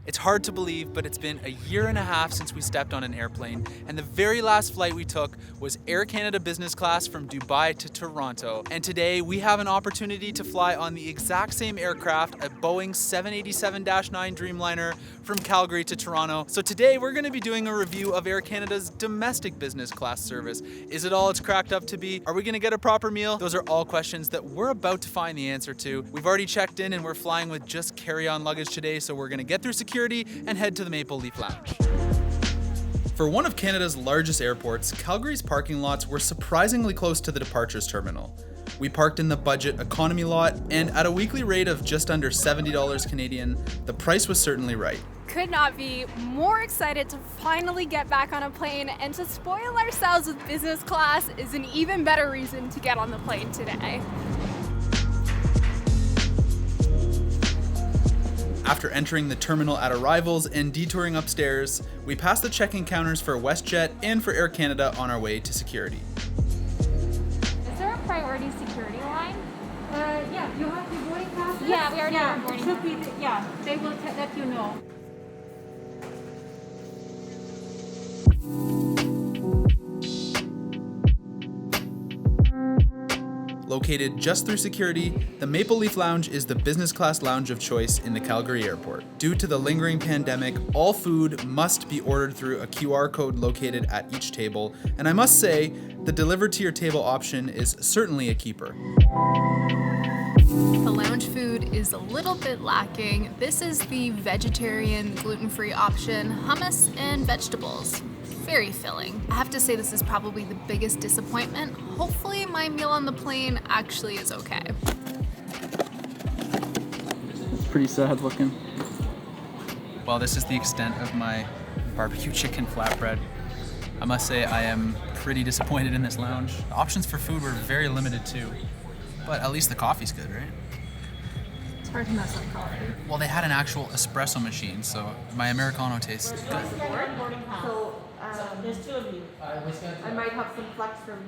It's hard to believe, but it's been a year and a half since we stepped on an airplane, and the very last flight we took was Air Canada business class from Dubai to Toronto. And today we have an opportunity to fly on the exact same aircraft, a Boeing 787-9 Dreamliner from Calgary to Toronto. So today we're going to be doing a review of Air Canada's domestic business class service. Is it all it's cracked up to be? Are we going to get a proper meal? Those are all questions that we're about to find the answer to. We've already checked in and we're flying with just carry-on luggage today, so we're going to get through security and head to the Maple Leaf Lounge. For one of Canada's largest airports, Calgary's parking lots were surprisingly close to the departures terminal. We parked in the budget economy lot, and at a weekly rate of just under $70 Canadian, the price was certainly right. Could not be more excited to finally get back on a plane, and to spoil ourselves with business class is an even better reason to get on the plane today. After entering the terminal at arrivals and detouring upstairs, we passed the check-in counters for WestJet and for Air Canada on our way to security. Is there a priority security line? Yeah, you have the boarding pass? Yeah, we already have boarding should be, they will let you know. Located just through security, the Maple Leaf Lounge is the business class lounge of choice in the Calgary airport. Due to the lingering pandemic, all food must be ordered through a QR code located at each table, and I must say, the delivered to your table option is certainly a keeper. The lounge food is a little bit lacking. This is the vegetarian, gluten-free option, hummus and vegetables. Very filling. I have to say this is probably the biggest disappointment. Hopefully my meal on the plane actually is okay. It's pretty sad looking. Well, this is the extent of my barbecue chicken flatbread. I must say I am pretty disappointed in this lounge. The options for food were very limited too, but at least the coffee's good, right? It's hard to mess up coffee. Well, they had an actual espresso machine, so my Americano tastes good. So, there's two of you. I might have some flex from...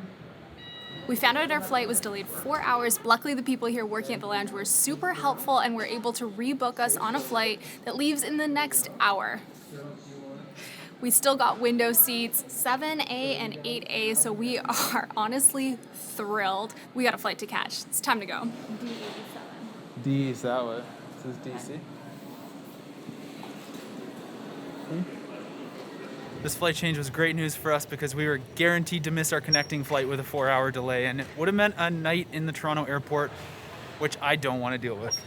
We found out our flight was delayed 4 hours. Luckily, the people here working at the lounge were super helpful and were able to rebook us on a flight that leaves in the next hour. We still got window seats, 7A and 8A, so we are honestly thrilled. We got a flight to catch. It's time to go. D87. D, is that what? It says DC? This flight change was great news for us because we were guaranteed to miss our connecting flight with a 4-hour delay, and it would have meant a night in the Toronto airport, which I don't want to deal with.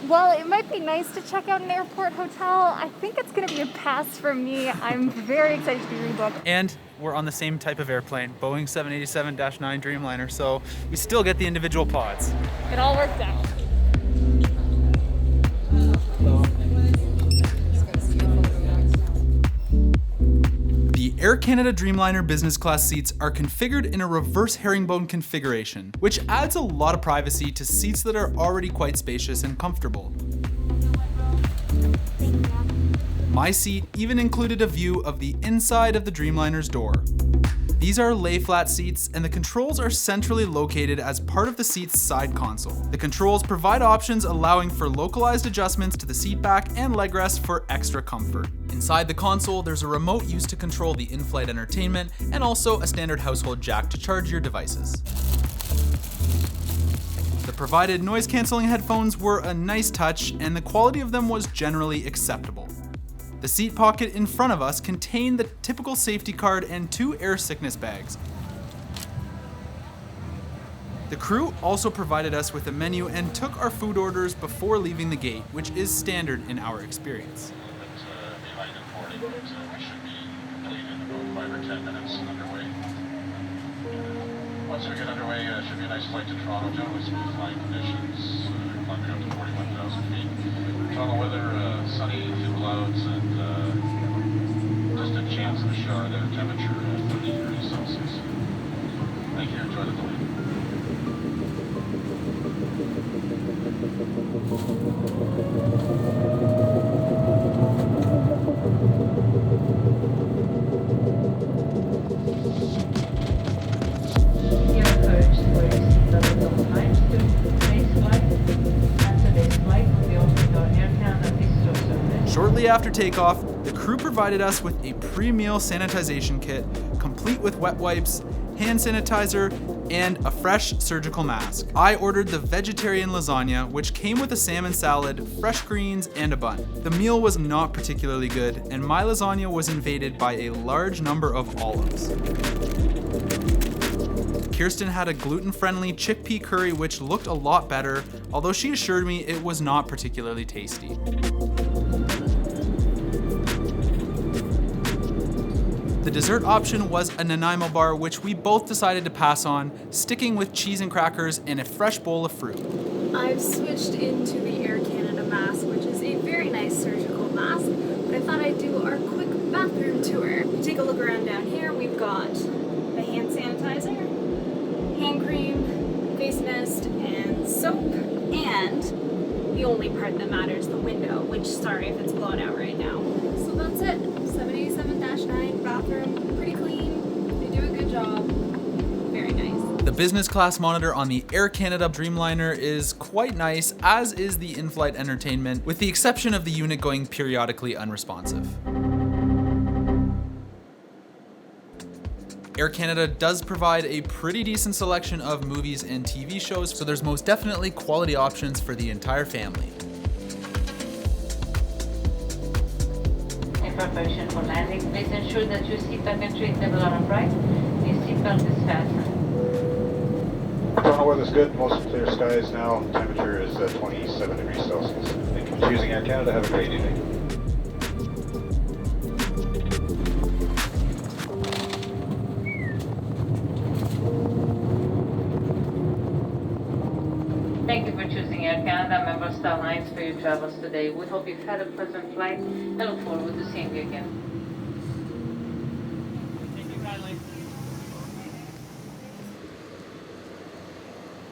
Well, it might be nice to check out an airport hotel. I think it's going to be a pass from me. I'm very excited to be rebooked. And we're on the same type of airplane, Boeing 787-9 Dreamliner, so we still get the individual pods. It all worked out. The Air Canada Dreamliner business class seats are configured in a reverse herringbone configuration, which adds a lot of privacy to seats that are already quite spacious and comfortable. My seat even included a view of the inside of the Dreamliner's door. These are lay-flat seats, and the controls are centrally located as part of the seat's side console. The controls provide options allowing for localized adjustments to the seat back and leg rest for extra comfort. Inside the console, there's a remote used to control the in-flight entertainment, and also a standard household jack to charge your devices. The provided noise-canceling headphones were a nice touch, and the quality of them was generally acceptable. The seat pocket in front of us contained the typical safety card and 2 air sickness bags. The crew also provided us with a menu and took our food orders before leaving the gate, which is standard in our experience. We should be leaving in about 5 or 10 minutes underway. Once we get underway, it should be a nice flight to Toronto. Generally smooth flying conditions, climbing up to 41,000 feet. Toronto weather, sunny, few clouds, and just a chance of a shower there. Temperature 30 degrees Celsius. Thank you. Enjoy the flight. Today's flight will be opening on Air Canada Dreamliner Shortly after takeoff, the crew provided us with a pre-meal sanitization kit, complete with wet wipes, hand sanitizer, and a fresh surgical mask. I ordered the vegetarian lasagna, which came with a salmon salad, fresh greens, and a bun. The meal was not particularly good, and my lasagna was invaded by a large number of olives. Kirsten had a gluten-friendly chickpea curry which looked a lot better, although she assured me it was not particularly tasty. The dessert option was a Nanaimo bar, which we both decided to pass on, sticking with cheese and crackers and a fresh bowl of fruit. I've switched into the Air Canada mask, which is a very nice surgical mask, but I thought I'd do our quick bathroom tour. If you take a look around down here, we've got the hand sanitizer, hand cream, face mist, and soap, and the only part that matters, the window, which, sorry if it's blown out right now. So that's it. 787-9 bathroom, pretty clean. They do a good job. Very nice. The business class monitor on the Air Canada Dreamliner is quite nice, as is the in-flight entertainment, with the exception of the unit going periodically unresponsive. Air Canada does provide a pretty decent selection of movies and TV shows, so there's most definitely quality options for the entire family. In preparation for landing, please ensure that your seatbelt and tray table are upright. Your seatbelt is fastened. Toronto weather's good, mostly clear skies now. Temperature is 27 degrees Celsius. Thank you for choosing Air Canada. Have a great evening. Thank you for choosing Air Canada member Starlines for your travels today. We hope you've had a pleasant flight and look forward to seeing you again.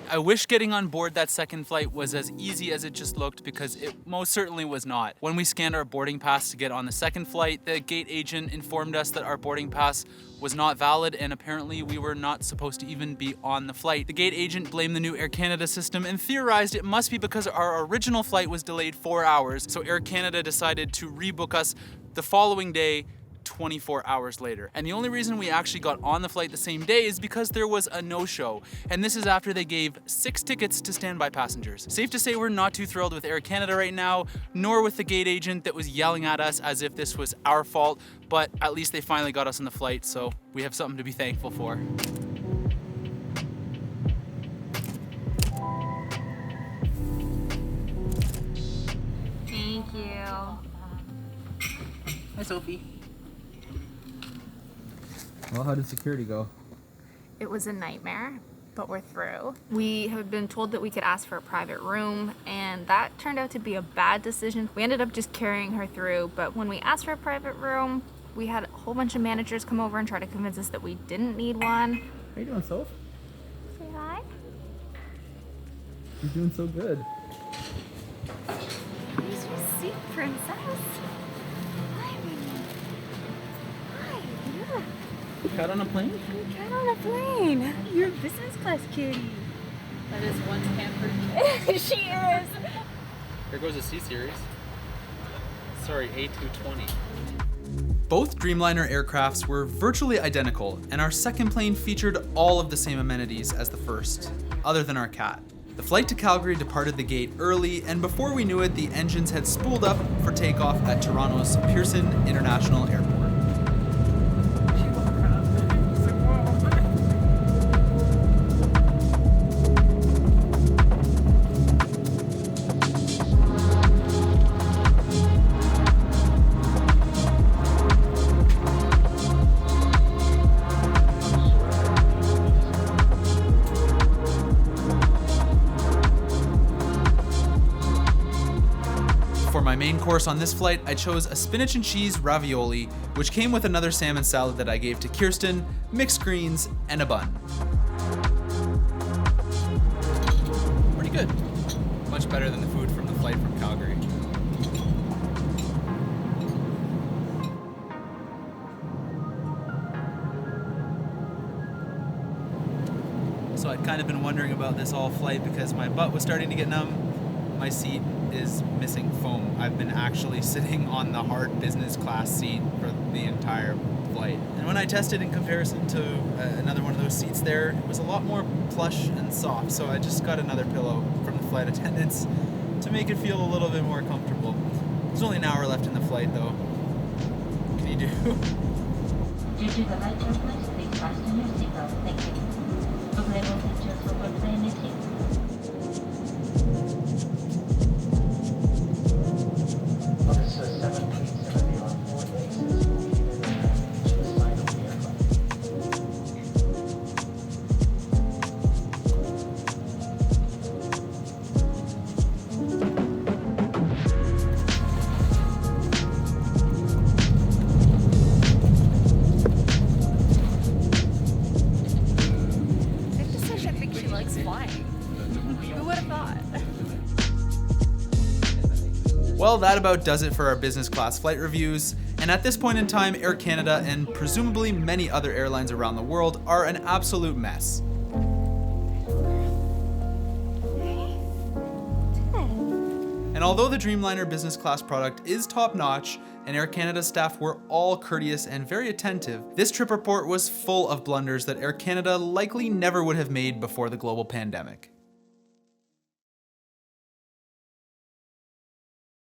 I wish getting on board that second flight was as easy as it just looked, because it most certainly was not. When we scanned our boarding pass to get on the second flight, the gate agent informed us that our boarding pass was not valid, and apparently we were not supposed to even be on the flight. The gate agent blamed the new Air Canada system and theorized it must be because our original flight was delayed 4 hours, so Air Canada decided to rebook us the following day, 24 hours later. And the only reason we actually got on the flight the same day is because there was a no-show. And this is after they gave 6 tickets to standby passengers. Safe to say we're not too thrilled with Air Canada right now, nor with the gate agent that was yelling at us as if this was our fault, but at least they finally got us on the flight, so we have something to be thankful for. Thank you. Hi, Sophie. Well, how did security go? It was a nightmare, but we're through. We have been told that we could ask for a private room, and that turned out to be a bad decision. We ended up just carrying her through, but when we asked for a private room, we had a whole bunch of managers come over and try to convince us that we didn't need one. How you doing, Soph? Say hi. You're doing so good. Here's your seat, princess. Hi, Minnie. Hi, yeah. Cat on a plane? Cat on a plane. You're a business class kitty. That is one pampered. She is. There goes a C-Series. Sorry, A220. Both Dreamliner aircrafts were virtually identical, and our second plane featured all of the same amenities as the first, other than our cat. The flight to Calgary departed the gate early, and before we knew it, the engines had spooled up for takeoff at Toronto's Pearson International Airport. For my main course on this flight, I chose a spinach and cheese ravioli, which came with another salmon salad that I gave to Kirsten, mixed greens, and a bun. Pretty good. Much better than the food from the flight from Calgary. So I'd kind of been wondering about this all flight because my butt was starting to get numb, my seat is missing foam. I've been actually sitting on the hard business class seat for the entire flight. And when I tested in comparison to another one of those seats there, it was a lot more plush and soft, so I just got another pillow from the flight attendants to make it feel a little bit more comfortable. There's only an hour left in the flight though. What can you do? Due to the light turbulence, please fasten your seatbelt. Thank you. Available pictures for birthday meeting. This is 737 on 4 bases located to the side of the aircraft. I just such a think she likes flying. Who would have thought? Well, that about does it for our business class flight reviews. And at this point in time, Air Canada and presumably many other airlines around the world are an absolute mess. And although the Dreamliner business class product is top notch, and Air Canada staff were all courteous and very attentive, this trip report was full of blunders that Air Canada likely never would have made before the global pandemic.